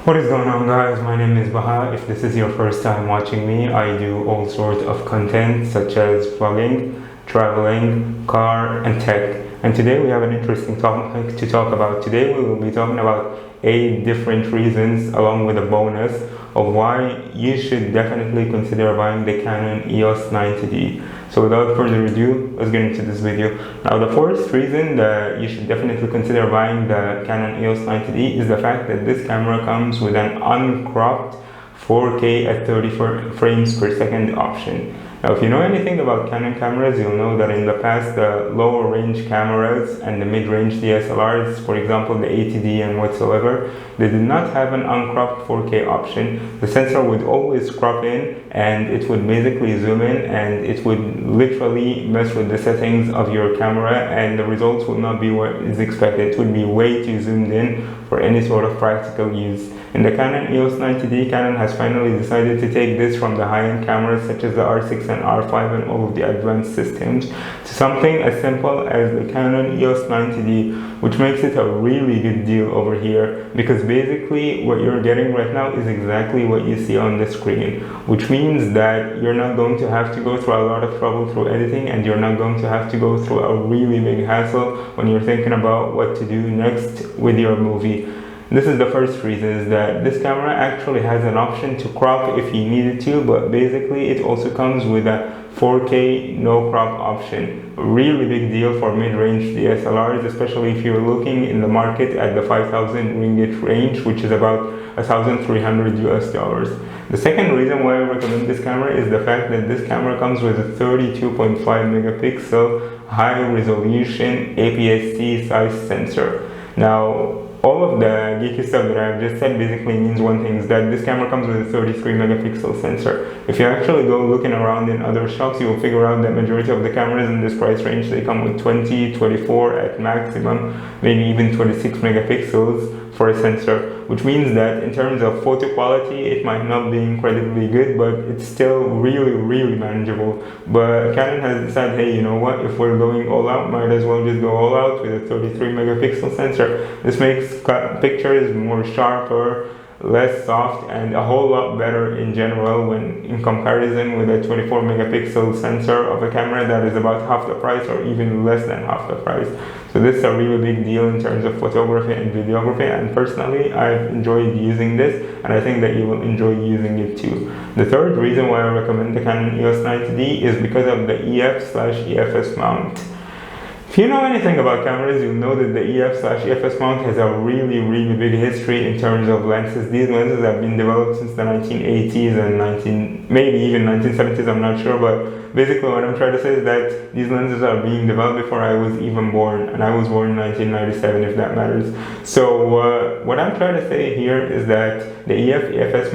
What is going on, guys? My name is Baha. If this is your first time watching me, I do all sorts of content such as vlogging, traveling, car and tech. And today we have an interesting topic to talk about. Today we will be talking about 8 different reasons along with a bonus of why you should definitely consider buying the Canon EOS 90D. So without further ado, let's get into this video. Now the first reason that you should definitely consider buying the Canon EOS 90D is the fact that this camera comes with an uncropped 4K at 30 frames per second option. Now, if you know anything about Canon cameras, you'll know that in the past, the lower range cameras and the mid-range DSLRs, for example, the 80D and whatsoever, they did not have an uncropped 4K option. The sensor would always crop in and it would basically zoom in and it would literally mess with the settings of your camera, and the results would not be what is expected. It would be way too zoomed in for any sort of practical use. In the Canon EOS 90D, Canon has finally decided to take this from the high-end cameras such as the R6 and R5 and all of the advanced systems to something as simple as the Canon EOS 90D, which makes it a really good deal over here, because basically what you're getting right now is exactly what you see on the screen, which means that you're not going to have to go through a lot of trouble through editing, and you're not going to have to go through a really big hassle when you're thinking about what to do next with your movie. This is the first reason, is that this camera actually has an option to crop if you needed to, but basically it also comes with a 4K no crop option. A really big deal for mid-range DSLRs, especially if you're looking in the market at the 5,000 ringgit range, which is about $1,300 US. The second reason why I recommend this camera is the fact that this camera comes with a 32.5 megapixel high resolution APS-C size sensor. Now, all of the geeky stuff that I've just said basically means one thing, is that this camera comes with a 33 megapixel sensor. If you actually go looking around in other shops, you will figure out that majority of the cameras in this price range, they come with 20, 24 at maximum, maybe even 26 megapixels for a sensor, which means that in terms of photo quality, it might not be incredibly good, but it's still really manageable. But Canon has decided, hey, you know what, if we're going all out, might as well just go all out with a 33 megapixel sensor. This makes pictures more sharper, less soft, and a whole lot better in general when in comparison with a 24 megapixel sensor of a camera that is about half the price or even less than half the price. So this is a really big deal in terms of photography and videography, and personally I've enjoyed using this, and I think that you will enjoy using it too. The third reason why I recommend the Canon EOS 90D is because of the EF/EFS mount. If you know anything about cameras, you'll know that the EF/EFS mount has a really big history in terms of lenses. These lenses have been developed since the 1980s and maybe even 1970s, I'm not sure, but basically what I'm trying to say is that these lenses are being developed before I was even born, and I was born in 1997, if that matters. So what I'm trying to say here is that the EF/EFS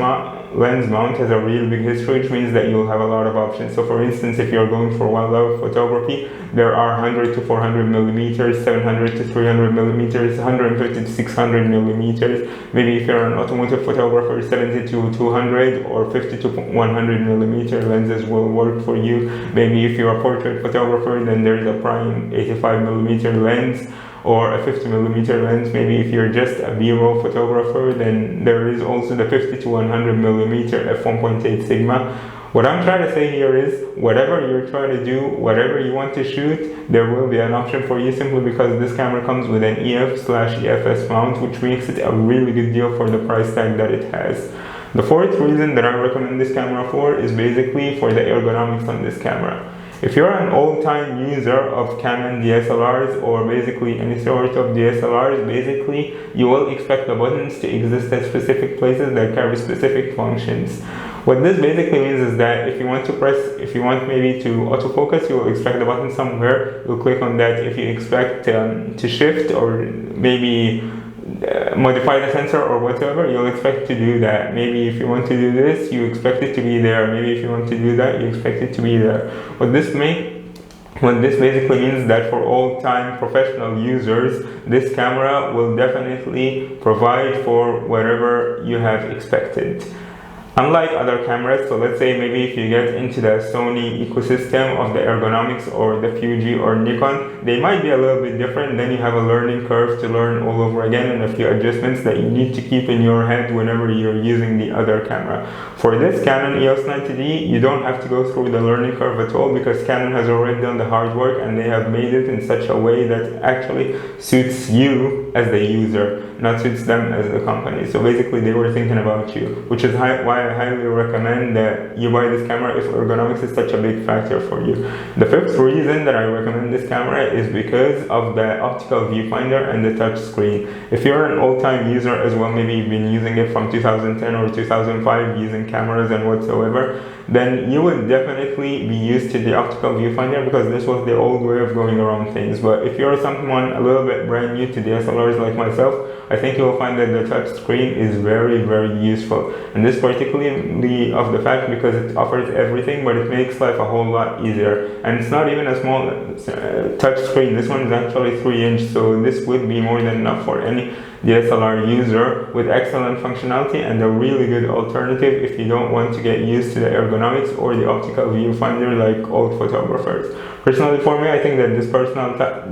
lens mount has a really big history, which means that you'll have a lot of options. So for instance, if you're going for wildlife photography, there are 100 to 400 millimeters, 700 to 300 millimeters, 150 to 600 millimeters. Maybe if you're an automotive photographer, 70 to 200 or 50 to 100 millimeter lenses will work for you. Maybe if you're a portrait photographer, then there's a prime 85 millimeter lens or a 50 millimeter lens. Maybe if you're just a B-roll photographer, then there is also the 50 to 100 millimeter f1.8 Sigma. What I'm trying to say here is, whatever you're trying to do, whatever you want to shoot, there will be an option for you, simply because this camera comes with an EF/EFS mount, which makes it a really good deal for the price tag that it has. The fourth reason that I recommend this camera for is basically for the ergonomics on this camera. If you're an old-time user of Canon DSLRs or basically any sort of DSLRs, basically you will expect the buttons to exist at specific places that carry specific functions. What this basically means is that if you want maybe to autofocus, you will expect the button somewhere, you'll click on that. If you expect to shift or maybe modify the sensor or whatever, you'll expect to do that. Maybe if you want to do this, you expect it to be there. Maybe if you want to do that, you expect it to be there. What this basically means that for all-time professional users, this camera will definitely provide for whatever you have expected. Unlike other cameras, so let's say maybe if you get into the Sony ecosystem of the ergonomics or the Fuji or Nikon, they might be a little bit different. Then you have a learning curve to learn all over again and a few adjustments that you need to keep in your head whenever you're using the other camera. For this Canon EOS 90D, you don't have to go through the learning curve at all because Canon has already done the hard work and they have made it in such a way that actually suits you as the user, not suits them as the company. So basically they were thinking about you, which is why I highly recommend that you buy this camera if ergonomics is such a big factor for you. The fifth reason that I recommend this camera is because of the optical viewfinder and the touch screen. If you're an old-time user as well, maybe you've been using it from 2010 or 2005 using cameras and whatsoever, then you would definitely be used to the optical viewfinder because this was the old way of going around things. But if you're someone a little bit brand new to DSLRs like myself, I think you'll find that the touch screen is very, very useful. And this particularly of the fact because it offers everything, but it makes life a whole lot easier. And it's not even a small touch screen. This one is actually 3-inch, so this would be more than enough for any DSLR user with excellent functionality and a really good alternative if you don't want to get used to the ergonomics or the optical viewfinder like old photographers. Personally for me, I think that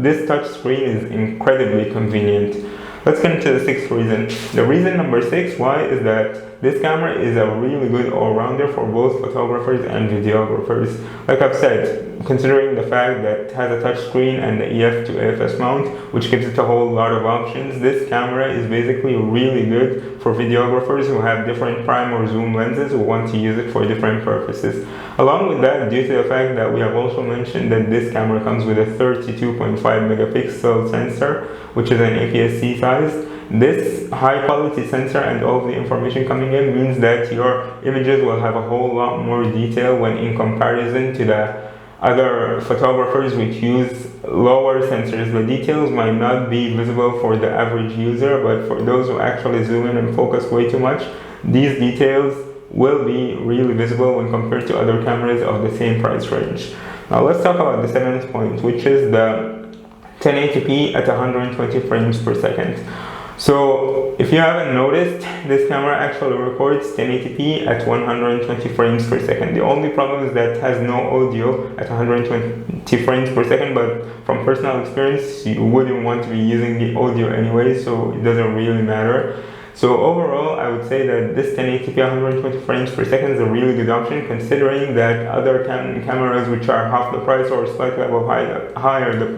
this touch screen is incredibly convenient. Let's get into the sixth reason. The reason number 6 why is that this camera is a really good all-rounder for both photographers and videographers. Like I've said, considering the fact that it has a touch screen and the EF to AFS mount, which gives it a whole lot of options, this camera is basically really good for videographers who have different prime or zoom lenses who want to use it for different purposes. Along with that, due to the fact that we have also mentioned that this camera comes with a 32.5 megapixel sensor, which is an APS-C size, this high quality sensor and all of the information coming in means that your images will have a whole lot more detail when in comparison to the other photographers which use lower sensors. The details might not be visible for the average user, but for those who actually zoom in and focus way too much, these details will be really visible when compared to other cameras of the same price range. Now let's talk about the 7th point, which is the 1080p at 120 frames per second. So if you haven't noticed, this camera actually records 1080p at 120 frames per second. The only problem is that it has no audio at 120 frames per second, but from personal experience, you wouldn't want to be using the audio anyway, so it doesn't really matter. So overall, I would say that this 1080p 120 frames per second is a really good option, considering that other cameras which are half the price or slightly above higher the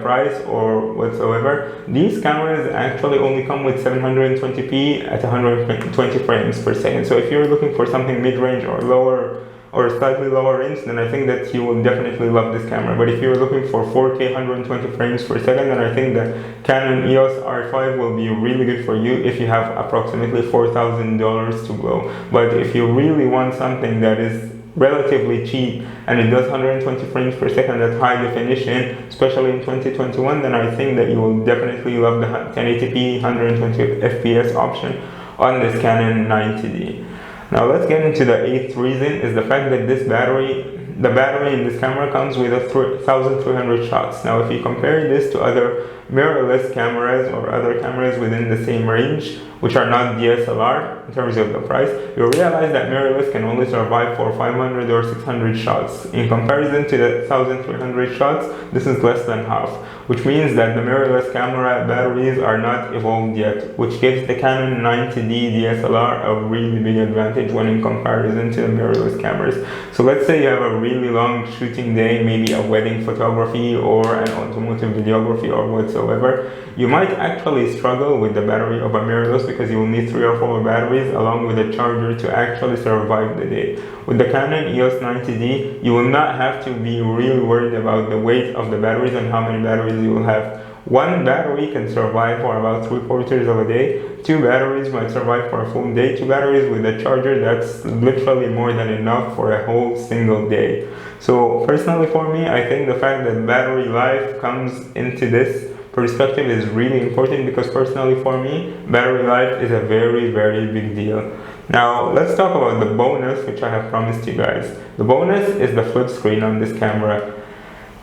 price, or whatsoever, these cameras actually only come with 720p at 120 frames per second. So if you're looking for something mid-range or lower or slightly lower range, then I think that you will definitely love this camera. But if you're looking for 4K 120 frames per second, then I think the Canon EOS R5 will be really good for you if you have approximately $4,000 to blow. But if you really want something that is relatively cheap and it does 120 frames per second at high definition, especially in 2021, then I think that you will definitely love the 1080p 120 FPS option on this Canon 90D. Now let's get into the 8th reason, is the fact that the battery in this camera comes with a 1300 shots. Now if you compare this to other mirrorless cameras or other cameras within the same range, which are not DSLR in terms of the price, you'll realize that mirrorless can only survive for 500 or 600 shots. In comparison to the 1300 shots, this is less than half, which means that the mirrorless camera batteries are not evolved yet, which gives the Canon 90D DSLR a really big advantage when in comparison to the mirrorless cameras. So let's say you have a really long shooting day, maybe a wedding photography or an automotive videography or whatsoever, you might actually struggle with the battery of a mirrorless because you will need 3 or 4 batteries along with a charger to actually survive the day. With the Canon EOS 90D, you will not have to be really worried about the weight of the batteries and how many batteries you will have. One battery can survive for about 3/4 of a day. 2 batteries might survive for a full day. 2 batteries with a charger, that's literally more than enough for a whole single day. So personally for me, I think the fact that battery life comes into this perspective is really important, because personally for me, battery life is a very, very big deal. Now let's talk about the bonus, which I have promised you guys. The bonus is the flip screen on this camera.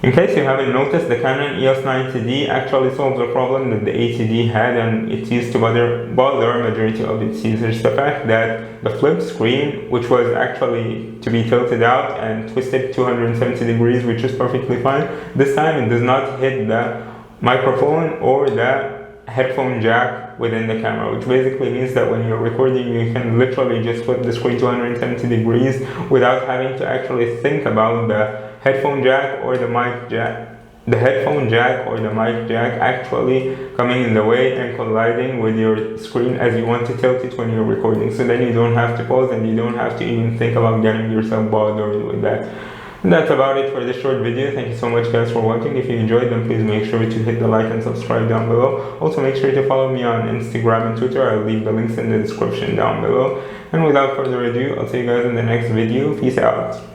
In case you haven't noticed, the Canon EOS 90D actually solves a problem that the 80D had, and it used to bother a majority of its users. The fact that the flip screen, which was actually to be tilted out and twisted 270 degrees, which is perfectly fine, this time it does not hit the microphone or the headphone jack within the camera, which basically means that when you're recording, you can literally just flip the screen 270 degrees without having to actually think about the headphone jack or the mic jack. The headphone jack or the mic jack actually coming in the way and colliding with your screen as you want to tilt it when you're recording. So then you don't have to pause and you don't have to even think about getting yourself bothered with that. And that's about it for this short video. Thank you so much guys for watching. If you enjoyed, then please make sure to hit the like and subscribe down below. Also make sure to follow me on Instagram and Twitter. I'll leave the links in the description down below. And without further ado, I'll see you guys in the next video. Peace out.